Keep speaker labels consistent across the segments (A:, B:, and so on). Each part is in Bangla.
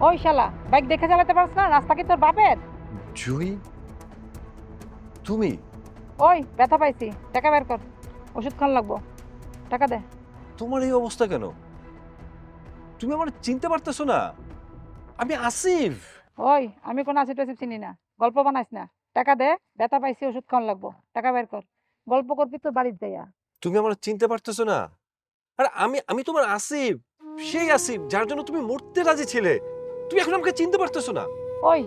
A: ওই শালা, বাইক দেখে চালাতে পারছ না? রাস্তা কি তোর বাপের?
B: জুই, তুমি?
A: ওই ব্যথা পাইছি, টাকা বের কর, ওষুধ খান লাগবো, টাকা দে।
B: তোমার এই অবস্থা কেন? তুমি আমার চিনতে পারতেছো না? আমি আসিফ।
A: ওই আমি কোনো আসিফ টাসিফ চিনি না, গল্প বানাইস না। টাকা দে, ব্যথা পাইছি, ওষুধ খান লাগবো, টাকা বের কর। গল্প করবি তোর বাড়ির যাইয়া।
B: তুমি আমার চিনতে পারতেছো না? আরে আমি আমি তোমার আসিফ, সেই আসিফ যার জন্য তুমি মরতে রাজি ছিলে। তুমি এখন আমাকে চিনতে পারতেছো না?
A: ওই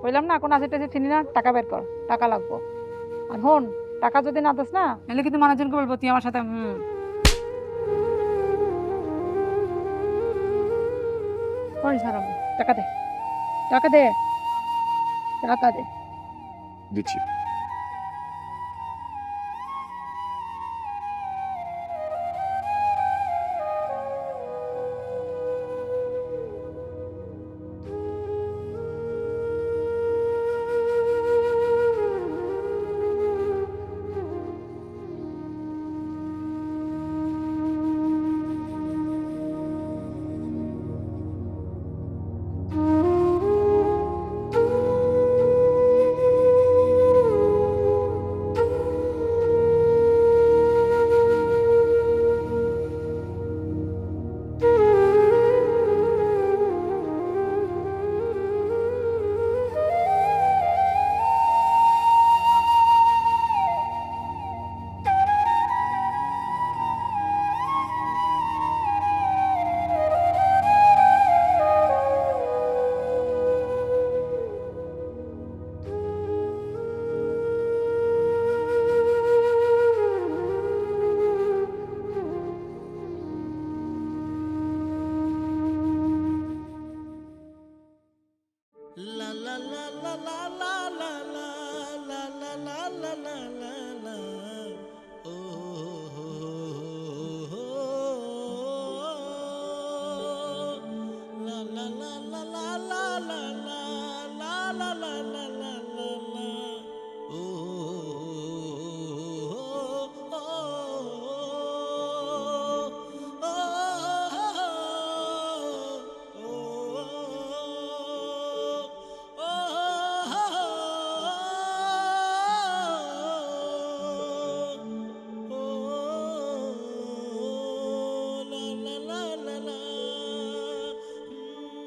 A: বললাম না কোনো আসিফ টাসিফ চিনি না, টাকা বের কর, টাকা লাগবো। আর হন, টাকা যদি না দিস না, তাহলে কিন্তু মানুষজনকে বলবো তুই আমার সাথে ওই সারাবো। টাকা দে, টাকা দে, টাকা দে।
B: দিচ্ছি।